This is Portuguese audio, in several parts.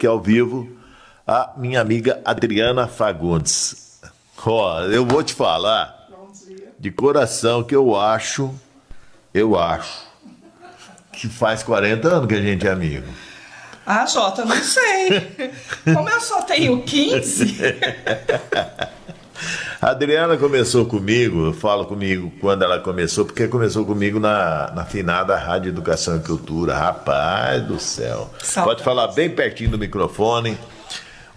aqui ao vivo a minha amiga Adriana Fagundes. Ó, eu vou te falar de coração que eu acho que faz 40 anos que a gente é amigo. Ah, Jota, não sei. Como eu só tenho 15... A Adriana começou comigo, eu falo comigo quando ela começou, porque começou comigo na finada Rádio Educação e Cultura. Rapaz do céu. Saudades. Pode falar bem pertinho do microfone.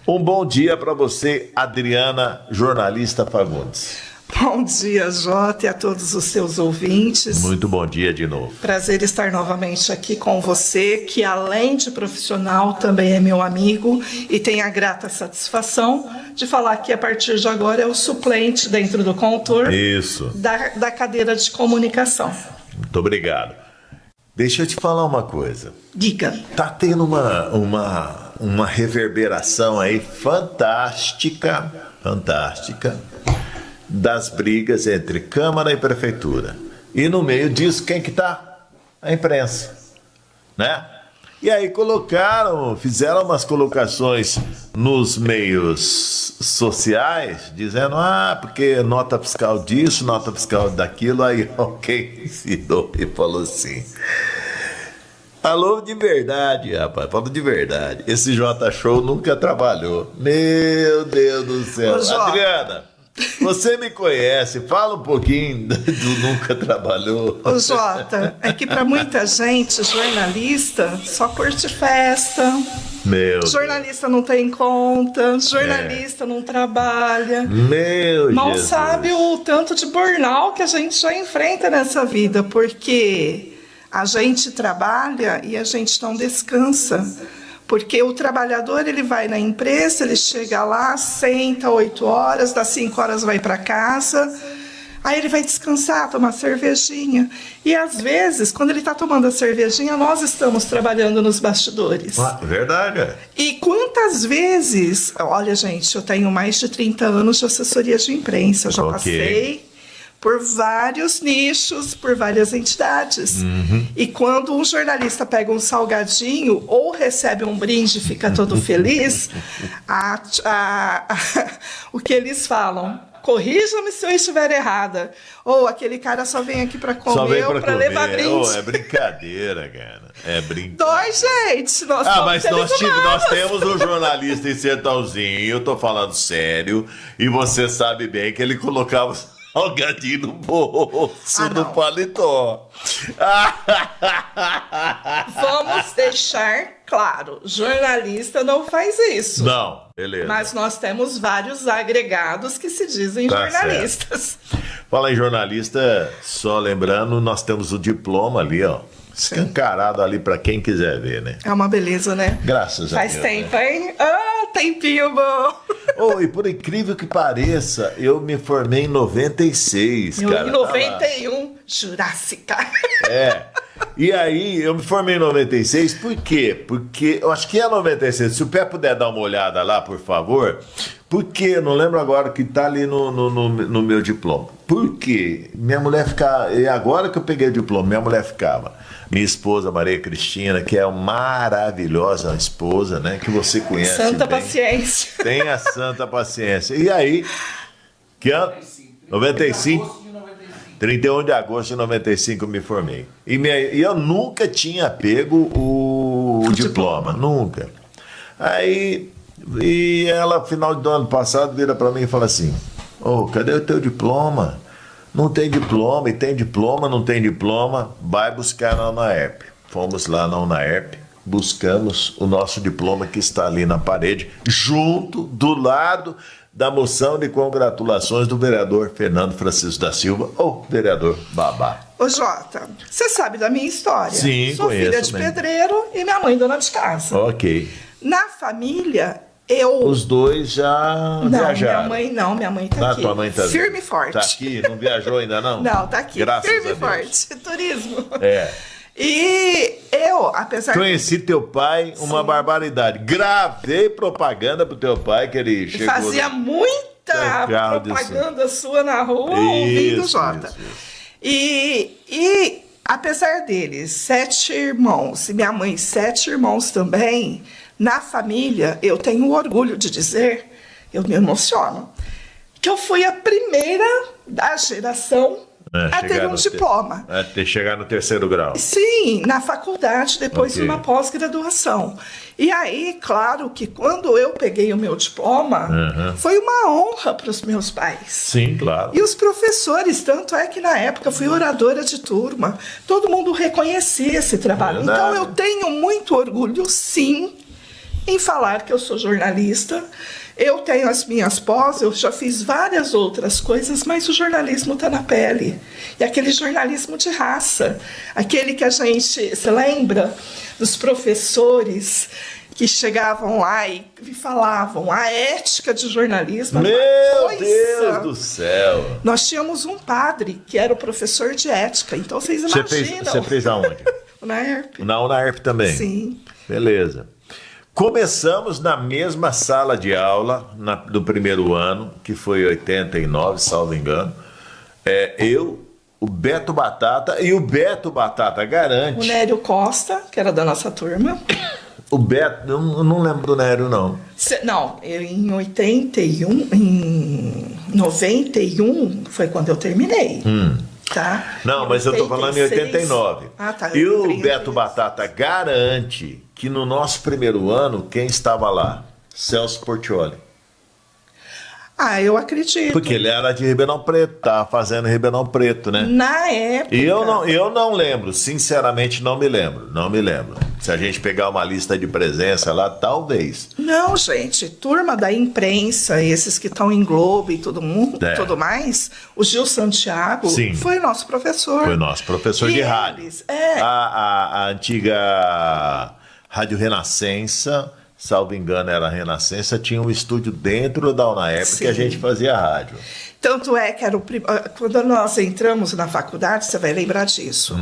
Um bom dia para você, Adriana, jornalista Fagundes. Bom dia, Jota, e a todos os seus ouvintes. Muito bom dia de novo. Prazer estar novamente aqui com você, que além de profissional também é meu amigo e tem a grata satisfação de falar que a partir de agora é o suplente dentro do Contor. Isso. Da cadeira de comunicação. Muito obrigado. Deixa eu te falar uma coisa. Diga. Tá tendo uma reverberação aí fantástica das brigas entre Câmara e Prefeitura. E no meio disso, quem que tá? A imprensa, né? E aí fizeram umas colocações nos meios sociais, dizendo, porque nota fiscal disso, nota fiscal daquilo. Aí alguém ensinou e falou assim... Falou de verdade, rapaz, falou de verdade. Esse J-Show nunca trabalhou. Meu Deus do céu. Adriana, você me conhece, fala um pouquinho do nunca trabalhou. Ô Jota, é que para muita gente, jornalista só curte festa. Jornalista não tem conta, jornalista não trabalha. Não Jesus. sabe o tanto de burnout que a gente já enfrenta nessa vida, porque a gente trabalha e a gente não descansa. Porque o trabalhador, ele vai na empresa, ele chega lá, senta 8 horas, das 5 horas vai para casa, aí ele vai descansar, tomar cervejinha. E às vezes, quando ele está tomando a cervejinha, nós estamos trabalhando nos bastidores. Verdade. E quantas vezes... Olha, gente, eu tenho mais de 30 anos de assessoria de imprensa, eu já passei por vários nichos, por várias entidades. E quando um jornalista pega um salgadinho ou recebe um brinde e fica todo feliz, o que eles falam? Corrija-me se eu estiver errada. Ou aquele cara só vem aqui para comer ou para levar brinde. É brincadeira, cara. É brincadeira. Nós, gente, nós mas nós temos um jornalista em Sertãozinho, eu tô falando sério, e você sabe bem que ele colocava salgadinho no bolso do paletó. Vamos deixar claro, jornalista não faz isso. Não, beleza. Mas nós temos vários agregados que se dizem jornalistas. Certo. Fala em jornalista, só lembrando, nós temos o diploma ali, ó. Escancarado ali para quem quiser ver, né? É uma beleza, né? Graças a Deus. Faz tempo, né? Hein? Tempinho bom. E por incrível que pareça, eu me formei em 96, cara. Em 91, Jurássica. E aí, eu me formei em 96, por quê? Porque, eu acho que é 96, se o Pé puder dar uma olhada lá, por favor, porque, eu não lembro agora que tá ali no meu diploma. Por quê? Minha mulher ficava, e agora que eu peguei o diploma, minha mulher ficava. Minha esposa, Maria Cristina, que é uma maravilhosa esposa, né? Que você conhece Santa bem. paciência. Tenha santa paciência. E aí, que ano? 95? 31 de agosto de 95 eu me formei. E eu nunca tinha pego o diploma. Nunca. Aí, e ela, final do ano passado, vira para mim e fala assim, cadê o teu diploma? Não tem diploma, e tem diploma, não tem diploma, vai buscar na UNAERP. Fomos lá na UNAERP, buscamos o nosso diploma que está ali na parede, junto, do lado da moção de congratulações do vereador Fernando Francisco da Silva, ou vereador Babá. Ô Jota, você sabe da minha história. Sim, sou conheço filha de mesmo. pedreiro e minha mãe dona de casa. Ok. Na família... Os dois já viajaram. Minha mãe tá aqui. Tua mãe tá firme e forte. Tá aqui, não viajou ainda não? Não, tá aqui, graças firme a e forte, turismo. E apesar conheci teu pai, uma barbaridade. Gravei propaganda pro teu pai, que ele chegou... Fazia muita propaganda sua na rua, ouvindo o Jota. E apesar deles, 7 irmãos, e minha mãe 7 irmãos também... Na família, eu tenho orgulho de dizer, eu me emociono, que eu fui a primeira da geração a ter um diploma. A ter chegar no 3º grau. Sim, na faculdade, depois de uma pós-graduação. E aí, claro que quando eu peguei o meu diploma, foi uma honra para os meus pais. Sim, claro. E os professores, tanto é que na época fui oradora de turma, todo mundo reconhecia esse trabalho. Então eu tenho muito orgulho, sim, em falar que eu sou jornalista. Eu tenho as minhas pós, eu já fiz várias outras coisas, mas o jornalismo está na pele. E aquele jornalismo de raça, aquele que a gente, se lembra dos professores que chegavam lá e falavam a ética de jornalismo. Meu Deus do céu! Nós tínhamos um padre que era o professor de ética, então vocês imaginam. Você fez aonde? Na UNAERP. Na UNAERP também? Sim. Beleza. Começamos na mesma sala de aula do primeiro ano, que foi 89, salvo engano. Eu, o Beto Batata, e o Beto Batata garante... O Nério Costa, que era da nossa turma. O Beto, eu não lembro do Nério, não. Não, eu em 81, em 91 foi quando eu terminei. Tá? Não, mas eu tô falando em 89. Ah, tá. E o Beto Batata garante que no nosso primeiro ano, quem estava lá? Celso Portiolli. Ah, eu acredito. Porque ele era de Ribeirão Preto, tá fazendo Ribeirão Preto, né? Na época... E eu não lembro, sinceramente não me lembro. Se a gente pegar uma lista de presença lá, talvez. Não, gente, turma da imprensa, esses que estão em Globo e tudo mais, o Gil Santiago foi nosso professor. Foi nosso professor de rádio. A antiga Rádio Renascença, salvo engano era a Renascença, tinha um estúdio dentro da UNAERP que a gente fazia rádio. Tanto é que era quando nós entramos na faculdade, você vai lembrar disso,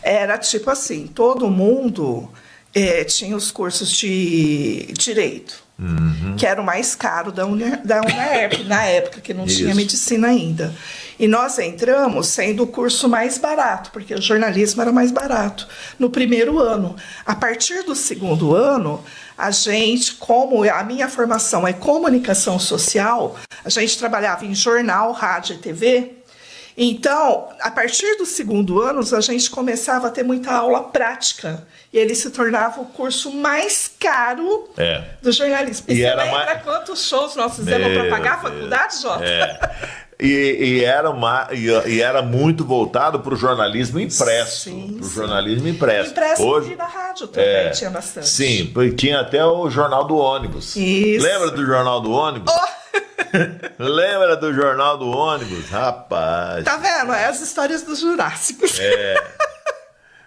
era tipo assim, todo mundo tinha os cursos de Direito, que era o mais caro da UNAERP, na época que não tinha medicina ainda. E nós entramos sendo o curso mais barato, porque o jornalismo era mais barato, no primeiro ano. A partir do segundo ano, a gente, como a minha formação é comunicação social, a gente trabalhava em jornal, rádio e TV. Então, a partir do segundo ano, a gente começava a ter muita aula prática. E ele se tornava o curso mais caro do jornalismo. E você lembra quantos shows nós fizemos para pagar a faculdade, Jota? E era muito voltado para o jornalismo impresso. Impresso hoje, e na rádio também tinha bastante. Sim, porque tinha até o Jornal do Ônibus. Isso. Lembra do Jornal do Ônibus? Lembra do Jornal do Ônibus? Rapaz. Tá vendo? É as histórias dos Jurássicos.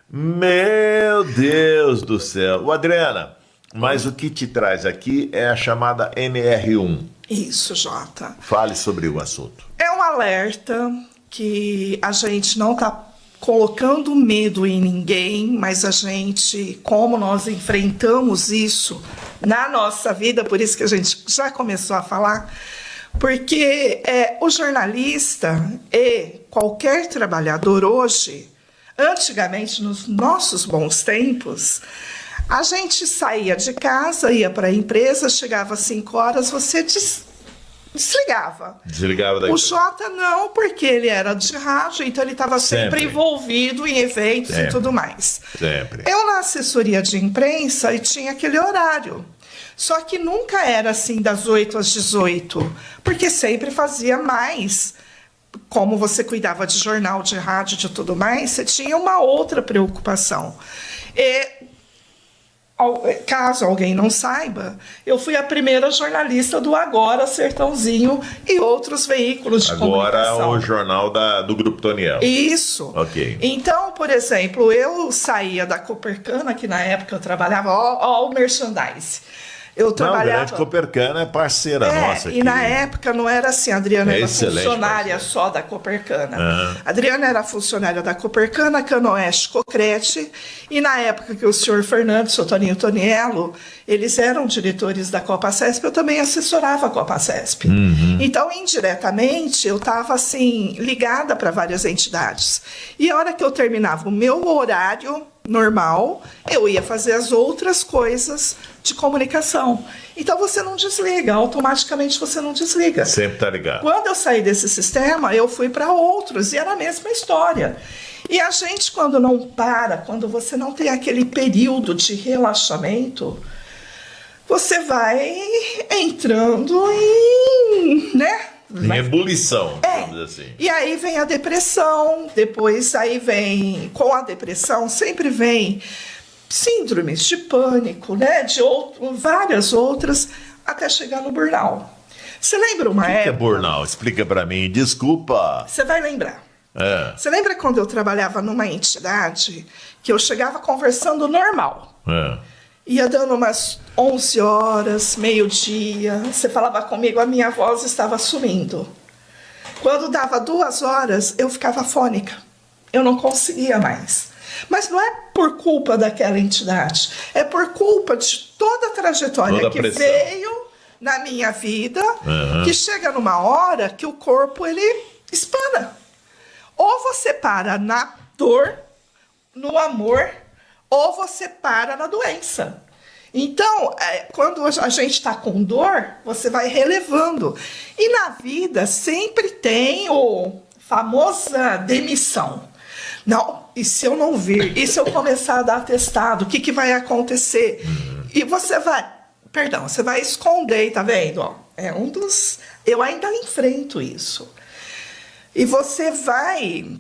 Meu Deus do céu. Adriana, mas o que te traz aqui é a chamada NR1. Isso, Jota. Fale sobre o assunto. É um alerta que a gente não está colocando medo em ninguém, mas a gente, como nós enfrentamos isso na nossa vida, por isso que a gente já começou a falar, porque o jornalista e qualquer trabalhador hoje, antigamente, nos nossos bons tempos, a gente saía de casa, ia para a empresa, chegava às 5 horas, você desligava. Desligava da O Jota não, porque ele era de rádio, então ele estava sempre envolvido em eventos e tudo mais. Sempre. Eu na assessoria de imprensa e tinha aquele horário. Só que nunca era assim das 8 às 18, porque sempre fazia mais. Como você cuidava de jornal, de rádio, de tudo mais, você tinha uma outra preocupação. Caso alguém não saiba, eu fui a primeira jornalista do Agora, Sertãozinho e outros veículos de comunicação. Agora o jornal do Grupo Toniel. Isso. Ok. Então, por exemplo, eu saía da Copercana, que na época eu trabalhava, ó o merchandise. Eu trabalhava... Não, a Grande Copercana é parceira nossa aqui. E na época não era assim, a Adriana era funcionária parceira. Só da Copercana. A Adriana era funcionária da Copercana, Canoeste, Cocrete, e na época que o senhor Fernando, o senhor Toninho Toniello, eles eram diretores da Copacesp, eu também assessorava a Copacesp. Então, indiretamente, eu estava assim, ligada para várias entidades. E a hora que eu terminava o meu horário normal, eu ia fazer as outras coisas de comunicação. Então você não desliga, automaticamente você não desliga. Sempre tá ligado. Quando eu saí desse sistema, eu fui para outros e era a mesma história. E a gente, quando não para, quando você não tem aquele período de relaxamento, você vai entrando em, né? Em ebulição, É, vamos dizer assim. e aí vem a depressão, depois aí vem, com a depressão sempre vem síndromes de pânico, né, várias outras, até chegar no burnout. Você lembra uma O que é época? burnout? Explica pra mim, desculpa. Você vai lembrar. É, Você lembra quando eu trabalhava numa entidade que eu chegava conversando normal? é. Ia dando umas 11 horas, meio-dia, você falava comigo, a minha voz estava sumindo. Quando dava 2 horas, eu ficava fônica. Eu não conseguia mais. Mas não é por culpa daquela entidade, é por culpa de toda a trajetória Toda a que pressão. veio na minha vida, Uhum. que chega numa hora que o corpo, ele espana. Ou você para na dor, no amor, ou você para na doença. Então, quando a gente está com dor, você vai relevando. E na vida sempre tem o famosa demissão. Não, e se eu não vir? E se eu começar a dar atestado? O que vai acontecer? E você vai esconder, tá vendo? Ó, é um dos... Eu ainda enfrento isso. E você vai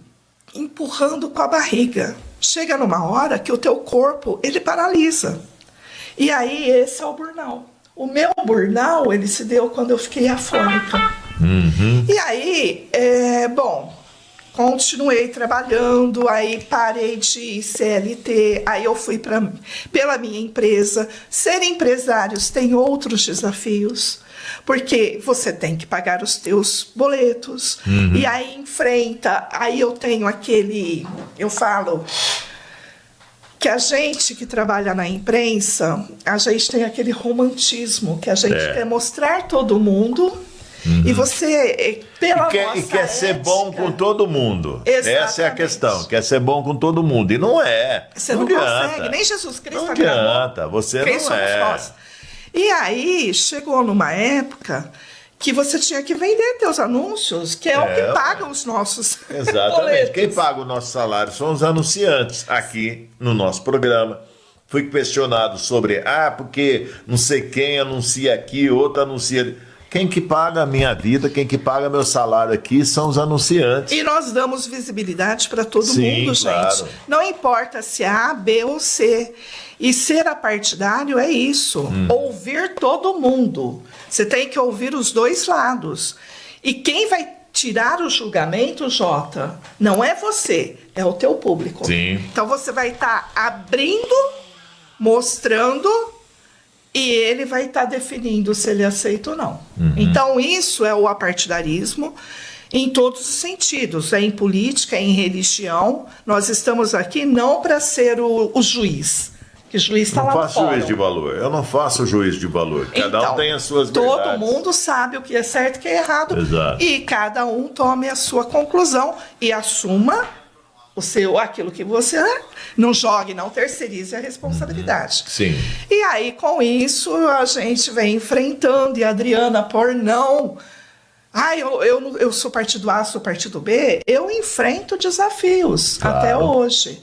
empurrando com a barriga. Chega numa hora que o teu corpo, ele paralisa. E aí, esse é o burnout. O meu burnout, ele se deu quando eu fiquei afônica. Uhum. E aí, continuei trabalhando, aí parei de CLT, aí eu fui pela minha empresa. Ser empresários tem outros desafios, porque você tem que pagar os teus boletos, e aí enfrenta, aí eu tenho eu falo que a gente que trabalha na imprensa, a gente tem aquele romantismo, que a gente quer mostrar todo mundo, e você, pela E quer ser bom com todo mundo. Exatamente. Essa é a questão, quer ser bom com todo mundo. E não é. Você não adianta. consegue, nem Jesus Cristo Não agradou. adianta, você Quem não somos é. nós? E aí, chegou numa época que você tinha que vender teus anúncios, que é o que paga os nossos Exatamente. boletos. Quem paga o nosso salário são os anunciantes aqui no nosso programa. Fui questionado sobre, porque não sei quem anuncia aqui, outro anuncia ali. Quem que paga a minha vida, quem que paga meu salário aqui são os anunciantes. E nós damos visibilidade para todo Sim, mundo, gente. claro. Não importa se é A, B ou C. E ser apartidário é isso. Ouvir todo mundo. Você tem que ouvir os dois lados. E quem vai tirar o julgamento, Jota, não é você, é o teu público. Sim. Então você vai estar abrindo, mostrando, e ele vai estar definindo se ele aceita ou não. Então isso é o apartidarismo em todos os sentidos. É em política, é em religião. Nós estamos aqui não para ser o juiz. Que o juiz está lá Não faço fora. juízo de valor. Eu não faço juízo de valor. Cada um tem as suas verdades. Todo mundo sabe o que é certo e o que é errado. Exato. E cada um tome a sua conclusão e assuma aquilo que você é. Não jogue, não terceirize a responsabilidade. Sim. E aí, com isso, a gente vem enfrentando. E a Adriana, por não... eu sou partido A, sou partido B. Eu enfrento desafios até hoje.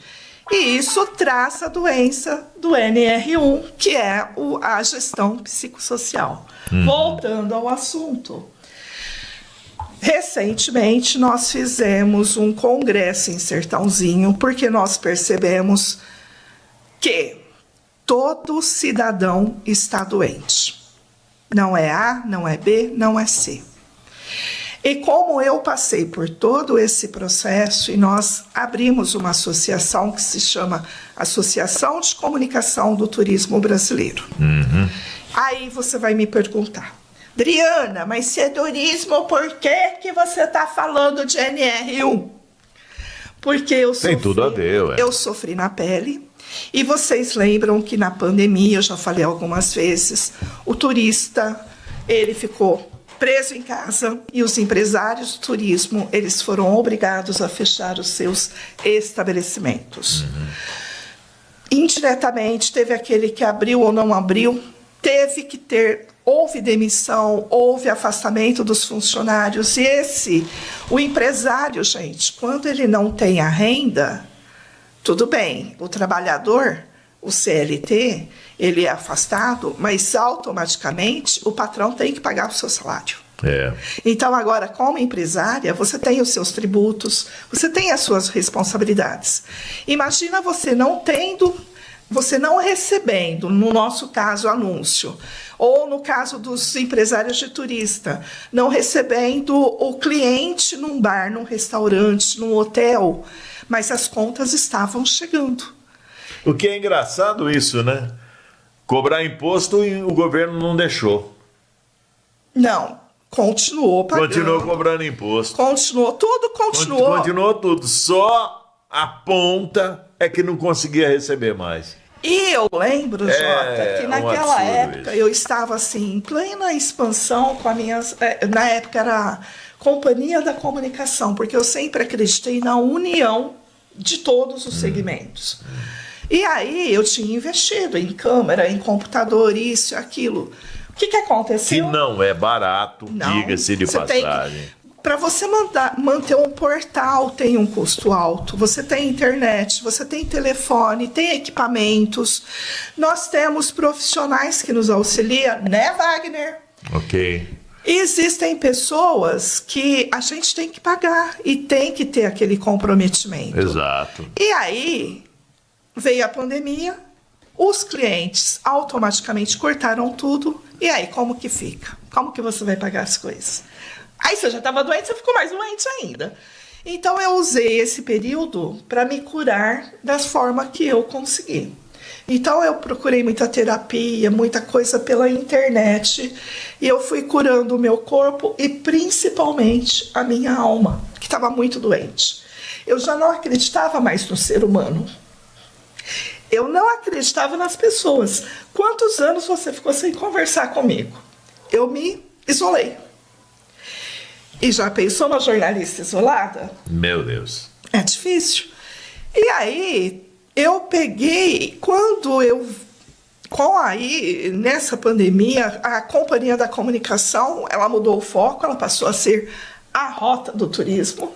E isso traz a doença do NR1, que é a gestão psicossocial. Voltando ao assunto. Recentemente, nós fizemos um congresso em Sertãozinho, porque nós percebemos que todo cidadão está doente. Não é A, não é B, não é C. E como eu passei por todo esse processo, e nós abrimos uma associação que se chama Associação de Comunicação do Turismo Brasileiro. Aí você vai me perguntar, Adriana, mas se é turismo, por que você está falando de NR1? Porque eu sofri, Tem tudo a ver, ué. eu sofri na pele. E vocês lembram que na pandemia, eu já falei algumas vezes, o turista, ele ficou preso em casa e os empresários do turismo, eles foram obrigados a fechar os seus estabelecimentos. Indiretamente, teve aquele que abriu ou não abriu, houve demissão, houve afastamento dos funcionários. E o empresário, gente, quando ele não tem a renda, tudo bem, o trabalhador, o CLT, ele é afastado, mas automaticamente o patrão tem que pagar o seu salário. Então, agora, como empresária, você tem os seus tributos, você tem as suas responsabilidades. Imagina você não recebendo, no nosso caso, anúncio, ou no caso dos empresários de turista, não recebendo o cliente num bar, num restaurante, num hotel, mas as contas estavam chegando. O que é engraçado isso, né? Cobrar imposto e o governo não deixou. Não. Continuou pagando. Continuou cobrando imposto. Continuou tudo. Só a ponta é que não conseguia receber mais. E eu lembro, Jota, que naquela época isso. eu estava assim, em plena expansão com as minhas... Na época era Companhia da Comunicação, porque eu sempre acreditei na união de todos os segmentos. E aí eu tinha investido em câmera, em computador, isso e aquilo. O que aconteceu? Que não é barato, diga-se de passagem. Para você manter um portal tem um custo alto. Você tem internet, você tem telefone, tem equipamentos. Nós temos profissionais que nos auxiliam, né, Wagner? Ok. E existem pessoas que a gente tem que pagar e tem que ter aquele comprometimento. Exato. E aí veio a pandemia, os clientes automaticamente cortaram tudo. E aí, como que fica? Como que você vai pagar as coisas? Aí você já estava doente, você ficou mais doente ainda. Então eu usei esse período para me curar das formas que eu consegui. Então eu procurei muita terapia, muita coisa pela internet, e eu fui curando o meu corpo e principalmente a minha alma, que estava muito doente. Eu já não acreditava mais no ser humano. Eu não acreditava nas pessoas. Quantos anos você ficou sem conversar comigo? Eu me isolei. E já pensou uma jornalista isolada? Meu Deus. É difícil. E aí, eu peguei, nessa pandemia, a Companhia da Comunicação, ela mudou o foco, ela passou a ser a Rota do Turismo.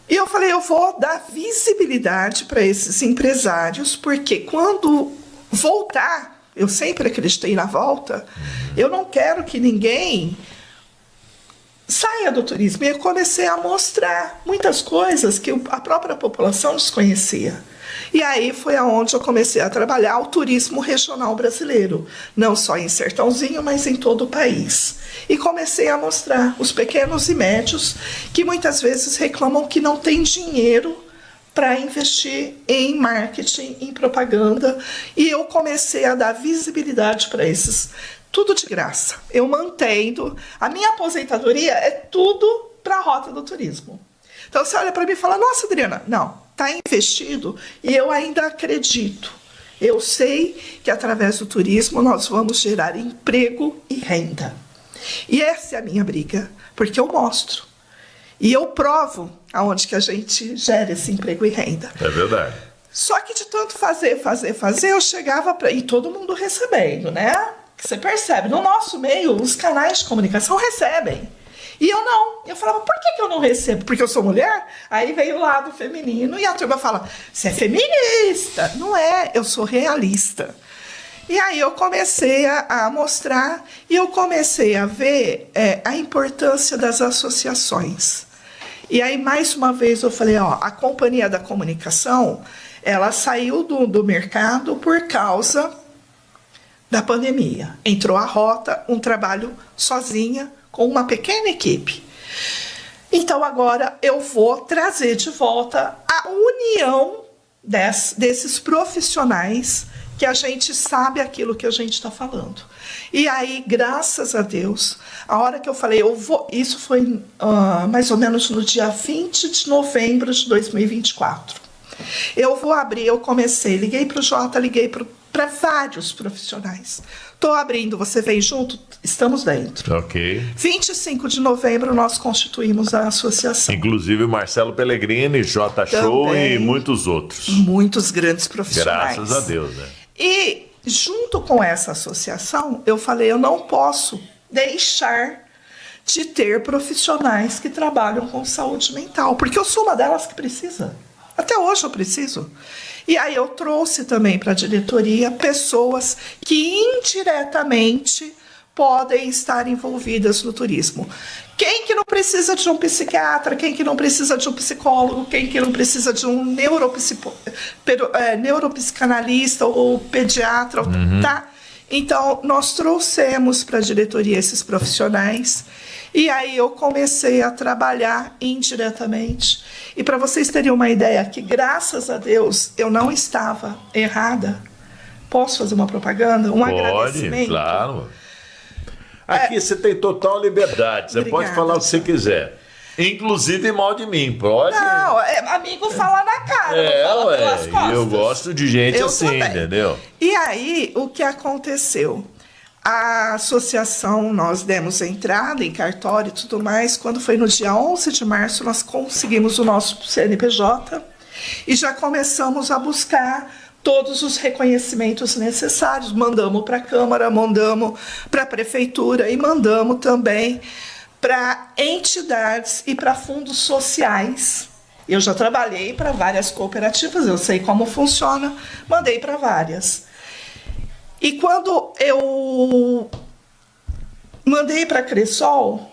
E eu falei, eu vou dar visibilidade para esses empresários, porque quando voltar, eu sempre acreditei na volta, eu não quero que ninguém saia do turismo. E eu comecei a mostrar muitas coisas que a própria população desconhecia. E aí foi aonde eu comecei a trabalhar o turismo regional brasileiro, não só em Sertãozinho, mas em todo o país. E comecei a mostrar os pequenos e médios que muitas vezes reclamam que não tem dinheiro para investir em marketing, em propaganda. E eu comecei a dar visibilidade para esses, tudo de graça. Eu mantendo, a minha aposentadoria é tudo para a Rota do Turismo. Então você olha para mim e fala, nossa, Adriana, não, está investido e eu ainda acredito. Eu sei que através do turismo nós vamos gerar emprego e renda. E essa é a minha briga, porque eu mostro. E eu provo aonde que a gente gera esse emprego e renda. É verdade. Só que de tanto fazer, eu chegava para... E todo mundo recebendo, né? Você percebe, no nosso meio, os canais de comunicação recebem. E eu não. Eu falava, por que eu não recebo? Porque eu sou mulher? Aí veio o lado feminino e a turma fala, você é feminista. Não é, eu sou realista. E aí eu comecei a mostrar e eu comecei a ver a importância das associações. E aí, mais uma vez, eu falei, a Companhia da Comunicação, ela saiu do mercado por causa da pandemia. Entrou a Rota, um trabalho sozinha, com uma pequena equipe. Então, agora eu vou trazer de volta a união desses profissionais que a gente sabe aquilo que a gente está falando. E aí, graças a Deus, a hora que eu falei, isso foi mais ou menos no dia 20 de novembro de 2024. Eu vou abrir, eu comecei, liguei para o Jota, liguei para vários profissionais. Tô abrindo, você vem junto? Estamos dentro. Ok. 25 de novembro nós constituímos a associação. Inclusive Marcelo Pellegrini, J Show Também. e muitos outros. Muitos grandes profissionais. Graças a Deus, né? E junto com essa associação, eu falei, eu não posso deixar de ter profissionais que trabalham com saúde mental, porque eu sou uma delas que precisa. Até hoje eu preciso. E aí eu trouxe também para a diretoria pessoas que indiretamente podem estar envolvidas no turismo. Quem que não precisa de um psiquiatra, quem que não precisa de um psicólogo, quem que não precisa de um neuropsicanalista ou pediatra, tá? Então, nós trouxemos para a diretoria esses profissionais e aí eu comecei a trabalhar indiretamente. E para vocês terem uma ideia, que graças a Deus eu não estava errada. Posso fazer uma propaganda? Um agradecimento? Claro. Aqui você tem total liberdade, você Obrigada, pode falar o que você quiser. Inclusive mal de mim, pode? Não, amigo fala na cara, não fala pelas costas. Eu gosto de gente Eu assim, também. entendeu? E aí, o que aconteceu? A associação, nós demos entrada em cartório e tudo mais. Quando foi no dia 11 de março, nós conseguimos o nosso CNPJ e já começamos a buscar todos os reconhecimentos necessários. Mandamos para a Câmara, mandamos para a Prefeitura e mandamos também para entidades e para fundos sociais. Eu já trabalhei para várias cooperativas, eu sei como funciona, mandei para várias. E quando eu mandei para a Cressol,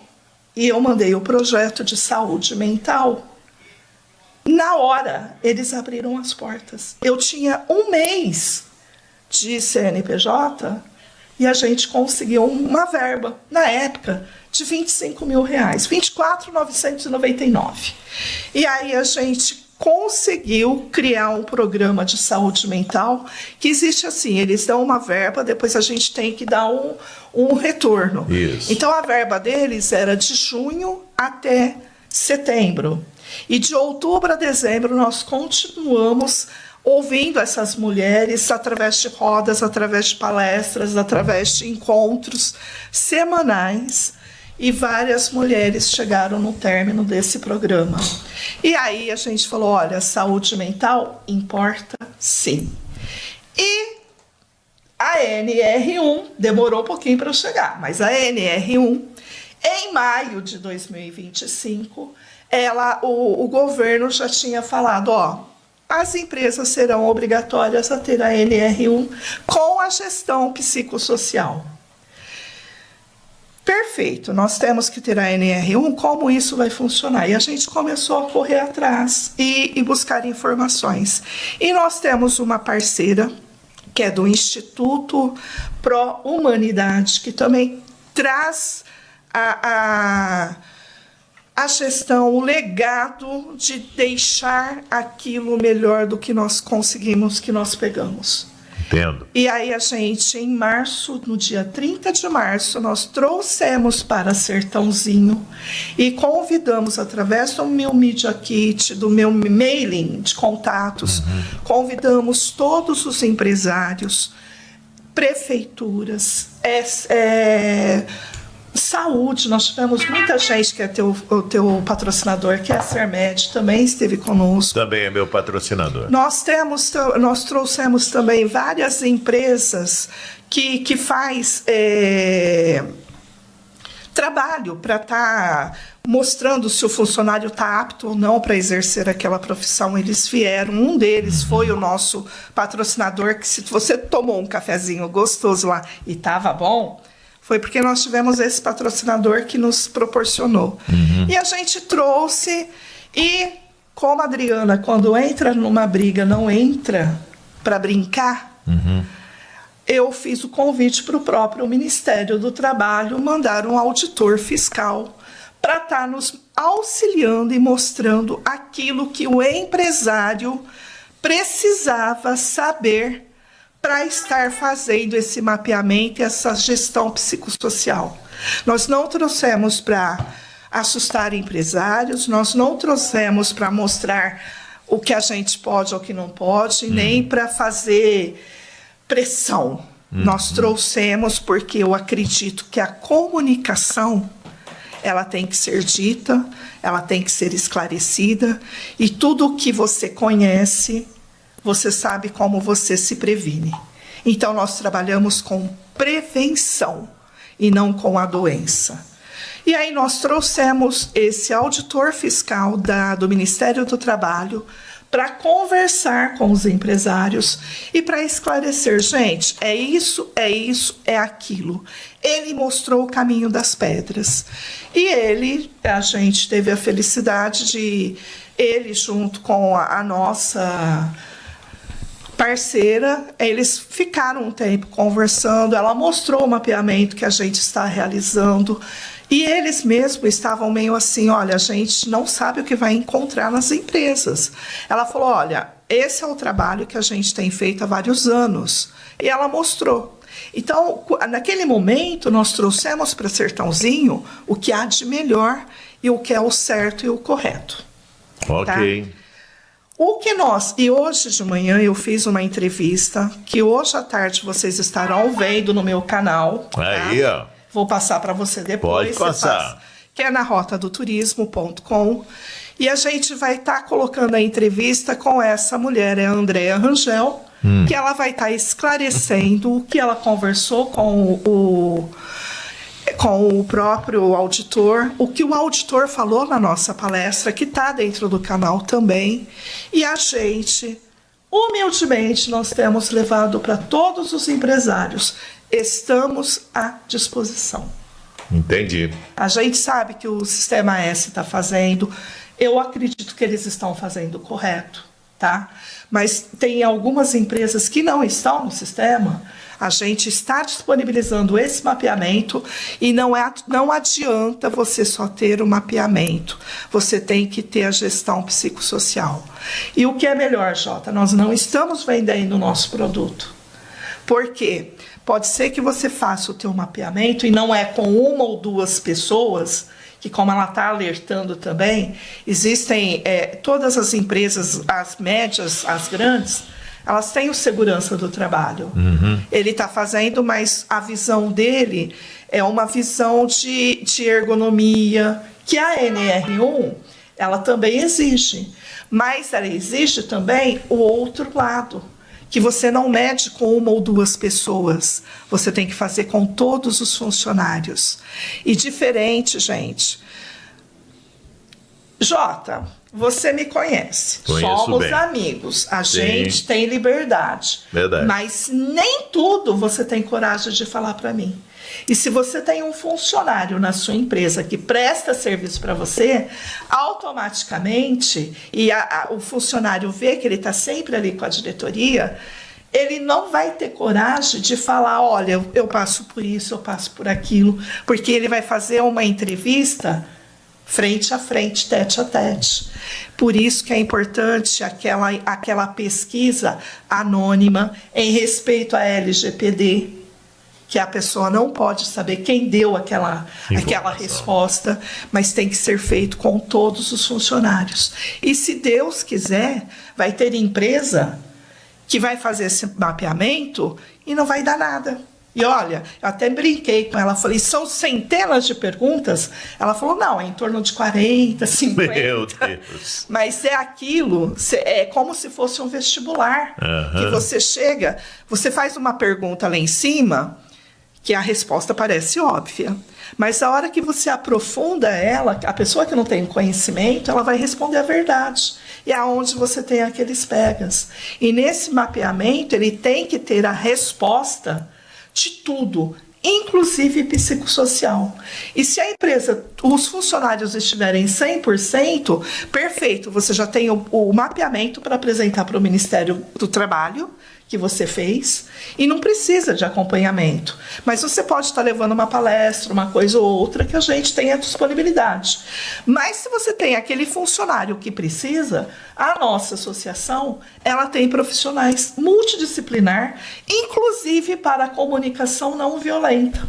e eu mandei o projeto de saúde mental, na hora eles abriram as portas. Eu tinha um mês de CNPJ e a gente conseguiu uma verba, na época, de R$25 mil, 24.999. E aí a gente conseguiu criar um programa de saúde mental que existe assim, eles dão uma verba, depois a gente tem que dar um retorno. Isso. Então a verba deles era de junho até setembro. E de outubro a dezembro nós continuamos ouvindo essas mulheres através de rodas, através de palestras, através de encontros semanais. E várias mulheres chegaram no término desse programa. E aí a gente falou, olha, saúde mental importa sim. E a NR1 demorou um pouquinho para chegar, mas a NR1, em maio de 2025, o governo já tinha falado, ó, as empresas serão obrigatórias a ter a NR1 com a gestão psicossocial. Perfeito, nós temos que ter a NR1, como isso vai funcionar? E a gente começou a correr atrás e buscar informações. E nós temos uma parceira, que é do Instituto Pro Humanidade, que também traz a gestão, o legado de deixar aquilo melhor do que nós conseguimos, que nós pegamos. Entendo. E aí a gente, em março, no dia 30 de março, nós trouxemos para Sertãozinho e convidamos, através do meu Media Kit, do meu mailing de contatos, convidamos todos os empresários, prefeituras, saúde. Nós tivemos muita gente que é o teu patrocinador, que é a Sermed, também esteve conosco. Também é meu patrocinador. Nós trouxemos também várias empresas que faz trabalho para estar mostrando se o funcionário está apto ou não para exercer aquela profissão. Eles vieram, um deles foi o nosso patrocinador, que se você tomou um cafezinho gostoso lá e estava bom, foi porque nós tivemos esse patrocinador que nos proporcionou. E a gente trouxe, e como a Adriana, quando entra numa briga, não entra para brincar, eu fiz o convite para o próprio Ministério do Trabalho mandar um auditor fiscal para estar nos auxiliando e mostrando aquilo que o empresário precisava saber para estar fazendo esse mapeamento e essa gestão psicossocial. Nós não trouxemos para assustar empresários, nós não trouxemos para mostrar o que a gente pode ou o que não pode, nem para fazer pressão. Nós trouxemos porque eu acredito que a comunicação, ela tem que ser dita, ela tem que ser esclarecida, e tudo o que você conhece, você sabe como você se previne. Então, nós trabalhamos com prevenção e não com a doença. E aí nós trouxemos esse auditor fiscal do Ministério do Trabalho para conversar com os empresários e para esclarecer, gente, é isso, é aquilo. Ele mostrou o caminho das pedras. E a gente teve a felicidade de, ele junto com a nossa parceira, eles ficaram um tempo conversando, ela mostrou o mapeamento que a gente está realizando, e eles mesmos estavam meio assim, olha, a gente não sabe o que vai encontrar nas empresas. Ela falou, olha, esse é o trabalho que a gente tem feito há vários anos. E ela mostrou. Então, naquele momento, nós trouxemos para Sertãozinho o que há de melhor e o que é o certo e o correto. Ok. Tá? E hoje de manhã eu fiz uma entrevista, que hoje à tarde vocês estarão vendo no meu canal. Aí, tá? ó. Vou passar para você depois. Pode passar. Que é na rotadoturismo.com. E a gente vai estar colocando a entrevista com essa mulher, é a Andréa Rangel, que ela vai estar esclarecendo o que ela conversou com o próprio auditor, o que o auditor falou na nossa palestra, que está dentro do canal também. E a gente, humildemente, nós temos levado para todos os empresários. Estamos à disposição. Entendi. A gente sabe que o Sistema S está fazendo, eu acredito que eles estão fazendo correto, tá? Mas tem algumas empresas que não estão no sistema, a gente está disponibilizando esse mapeamento e não adianta você só ter o mapeamento, você tem que ter a gestão psicossocial. E o que é melhor, Jota, nós não estamos vendendo o nosso produto. Por quê? Pode ser que você faça o teu mapeamento e não é com uma ou duas pessoas, que como ela está alertando também, existem todas as empresas, as médias, as grandes, elas têm o segurança do trabalho. Ele está fazendo, mas a visão dele é uma visão de ergonomia, que a NR1, ela também exige, mas ela exige também o outro lado, que você não mede com uma ou duas pessoas, você tem que fazer com todos os funcionários. E diferente, gente. Jota, você me conhece. Conheço somos bem. Amigos, a Sim. gente tem liberdade. Verdade. Mas nem tudo você tem coragem de falar para mim. E se você tem um funcionário na sua empresa que presta serviço para você, automaticamente, e o funcionário vê que ele está sempre ali com a diretoria, ele não vai ter coragem de falar, olha, eu passo por isso, eu passo por aquilo, porque ele vai fazer uma entrevista frente a frente, tete a tete. Por isso que é importante aquela pesquisa anônima em respeito à LGPD, que a pessoa não pode saber quem deu aquela resposta, mas tem que ser feito com todos os funcionários. E se Deus quiser, vai ter empresa que vai fazer esse mapeamento e não vai dar nada. E olha, eu até brinquei com ela, falei, são centenas de perguntas? Ela falou, não, é em torno de 40, 50. Meu Deus. Mas é aquilo, é como se fosse um vestibular, que você chega, você faz uma pergunta lá em cima, que a resposta parece óbvia, mas a hora que você aprofunda ela, a pessoa que não tem conhecimento, ela vai responder a verdade. E é onde você tem aqueles pegas. E nesse mapeamento, ele tem que ter a resposta de tudo, inclusive psicossocial. E se a empresa, os funcionários estiverem 100%, perfeito, você já tem o mapeamento para apresentar para o Ministério do Trabalho, que você fez, e não precisa de acompanhamento. Mas você pode estar levando uma palestra, uma coisa ou outra, que a gente tem a disponibilidade. Mas se você tem aquele funcionário que precisa, a nossa associação, ela tem profissionais multidisciplinar, inclusive para a comunicação não violenta.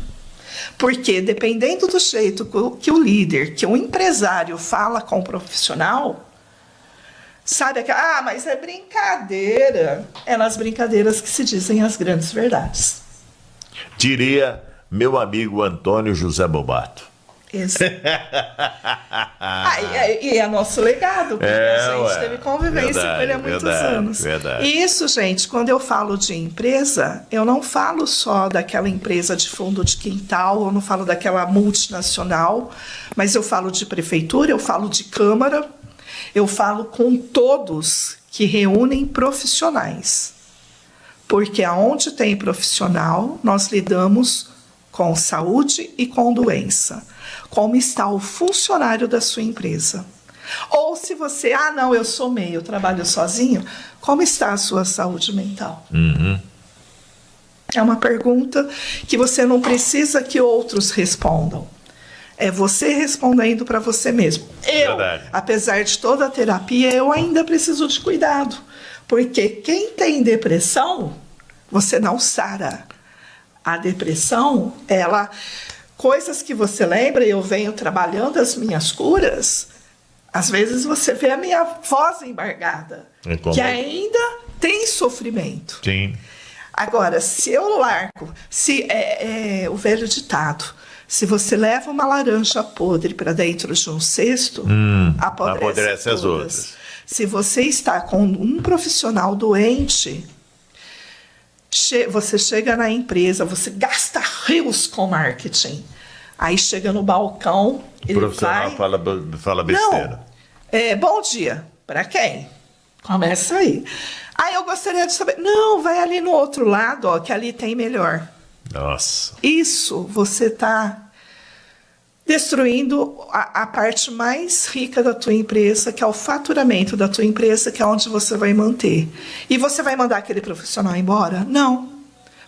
Porque dependendo do jeito que o líder, que o empresário fala com o profissional, sabe aquela, mas é brincadeira. É nas brincadeiras que se dizem as grandes verdades. diria meu amigo Antônio José Bobato. Isso. E é nosso legado, porque a gente teve convivência com ele há muitos anos. Verdade. E isso, gente, quando eu falo de empresa, eu não falo só daquela empresa de fundo de quintal, eu não falo daquela multinacional, mas eu falo de prefeitura, eu falo de câmara, eu falo com todos que reúnem profissionais. Porque aonde tem profissional, nós lidamos com saúde e com doença. Como está o funcionário da sua empresa? Ou se você, não, eu sou MEI, eu trabalho sozinho, como está a sua saúde mental? É uma pergunta que você não precisa que outros respondam. É você respondendo para você mesmo. Apesar de toda a terapia, eu ainda preciso de cuidado. Porque quem tem depressão, você não sara. A depressão, coisas que você lembra, eu venho trabalhando as minhas curas, às vezes você vê a minha voz embargada, que ainda tem sofrimento. Sim. Agora, se eu largo, o velho ditado, se você leva uma laranja podre para dentro de um cesto, apodrece as outras. Se você está com um profissional doente, você chega na empresa, você gasta rios com marketing. Aí chega no balcão, o profissional fala besteira. Não, bom dia. Para quem? Começa aí. Aí eu gostaria de saber. Não, vai ali no outro lado, que ali tem melhor. Nossa. Isso, você está destruindo a parte mais rica da tua empresa, que é o faturamento da tua empresa, que é onde você vai manter. E você vai mandar aquele profissional embora? Não.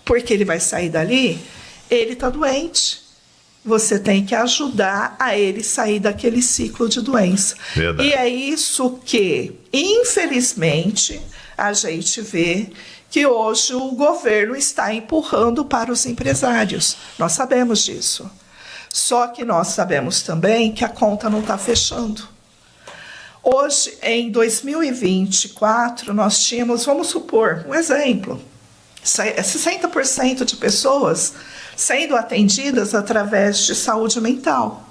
Porque ele vai sair dali, ele está doente. Você tem que ajudar a ele sair daquele ciclo de doença. Verdade. E é isso que, infelizmente, a gente vê que hoje o governo está empurrando para os empresários. Nós sabemos disso. Só que nós sabemos também que a conta não está fechando. Hoje, em 2024, nós tínhamos, vamos supor, um exemplo, 60% de pessoas sendo atendidas através de saúde mental,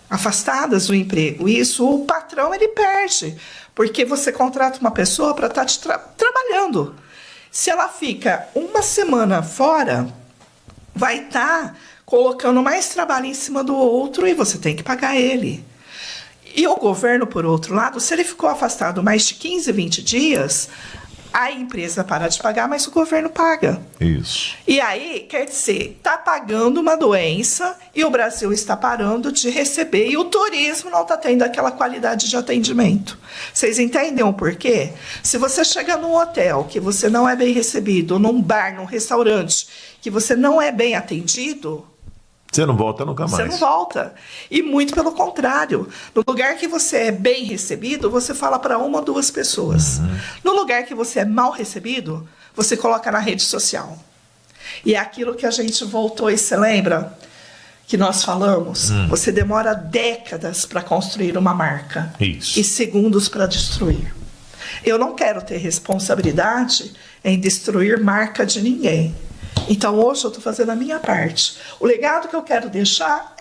afastadas do emprego. Isso o patrão ele perde, porque você contrata uma pessoa para estar trabalhando. Se ela fica uma semana fora, vai estar colocando mais trabalho em cima do outro e você tem que pagar ele. E o governo, por outro lado, se ele ficou afastado mais de 15, 20 dias, a empresa para de pagar, mas o governo paga. Isso. E aí, quer dizer, está pagando uma doença e o Brasil está parando de receber e o turismo não está tendo aquela qualidade de atendimento. Vocês entendem o porquê? Se você chega num hotel que você não é bem recebido, ou num bar, num restaurante, que você não é bem atendido, você não volta nunca mais. Você não volta. E muito pelo contrário. No lugar que você é bem recebido, você fala para uma ou duas pessoas. No lugar que você é mal recebido, você coloca na rede social. E é aquilo que a gente voltou, e você lembra que nós falamos? Você demora décadas para construir uma marca. Isso. E segundos para destruir. Eu não quero ter responsabilidade em destruir marca de ninguém. Então, hoje eu estou fazendo a minha parte. O legado que eu quero deixar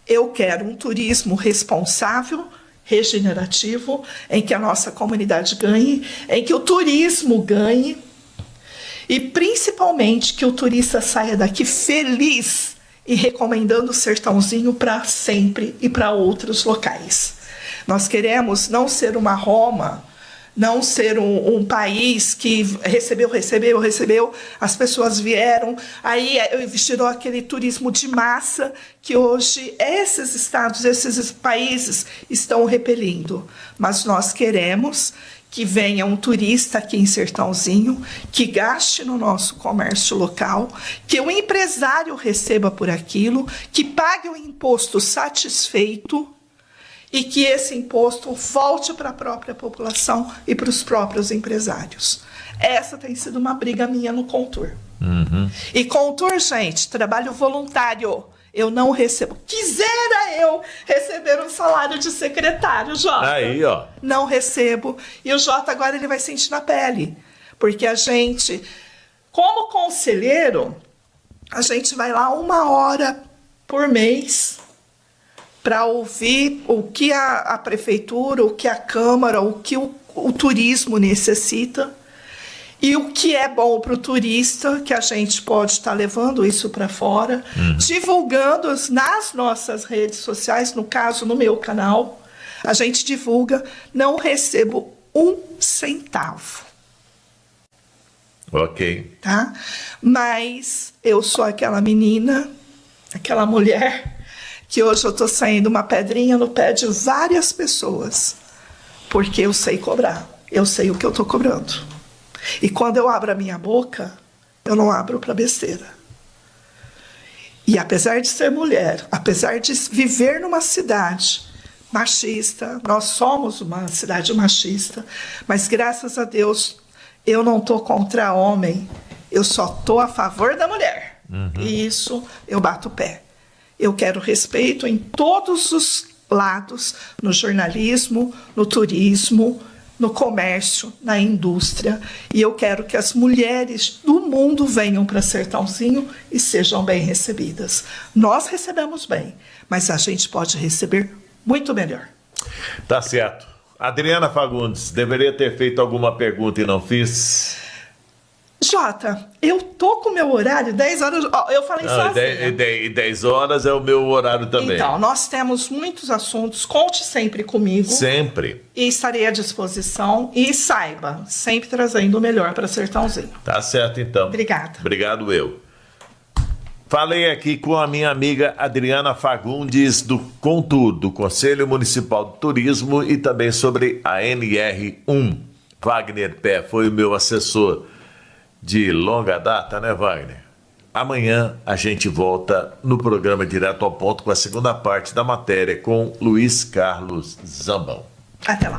eu quero um turismo responsável, regenerativo, em que a nossa comunidade ganhe, em que o turismo ganhe, e principalmente que o turista saia daqui feliz e recomendando o Sertãozinho para sempre e para outros locais. Nós queremos não ser uma Roma, não ser um país que recebeu, as pessoas vieram, aí virou aquele turismo de massa que hoje esses estados, esses países estão repelindo. Mas nós queremos que venha um turista aqui em Sertãozinho, que gaste no nosso comércio local, que o empresário receba por aquilo, que pague o imposto satisfeito, e que esse imposto volte para a própria população e para os próprios empresários. Essa tem sido uma briga minha no Contur. E Contur, gente, trabalho voluntário. Eu não recebo. Quisera eu receber um salário de secretário, Jota. Aí, ó. Não recebo. E o Jota agora ele vai sentir na pele. Porque a gente, como conselheiro, A gente vai lá 1 hora por mês para ouvir o que a prefeitura, o que a Câmara, o que o turismo necessita e o que é bom para o turista, que a gente pode estar levando isso para fora, divulgando nas nossas redes sociais, no caso, no meu canal, a gente divulga, não recebo 1 centavo. Ok. Tá? Mas eu sou aquela menina, aquela mulher, que hoje eu estou saindo uma pedrinha no pé de várias pessoas, porque eu sei cobrar, eu sei o que eu estou cobrando. E quando eu abro a minha boca, eu não abro para besteira. E apesar de ser mulher, apesar de viver numa cidade machista, nós somos uma cidade machista, mas graças a Deus eu não estou contra homem, eu só estou a favor da mulher. E isso eu bato o pé. Eu quero respeito em todos os lados, no jornalismo, no turismo, no comércio, na indústria. E eu quero que as mulheres do mundo venham para Sertãozinho e sejam bem recebidas. Nós recebemos bem, mas a gente pode receber muito melhor. Tá certo. Adriana Fagundes, deveria ter feito alguma pergunta e não fiz? Jota, eu tô com o meu horário 10 horas. Ó, eu falei sozinha. 10 horas é o meu horário também. Então, nós temos muitos assuntos. Conte sempre comigo. Sempre. E estarei à disposição. E saiba, sempre trazendo o melhor para Sertãozinho. Tá certo, então. Obrigada. Obrigado, eu. Falei aqui com a minha amiga Adriana Fagundes do CONTUR, do Conselho Municipal de Turismo, e também sobre a NR1. Wagner Pé foi o meu assessor de longa data, né, Wagner? Amanhã a gente volta no programa Direto ao Ponto com a segunda parte da matéria com Luiz Carlos Zambão. Até lá.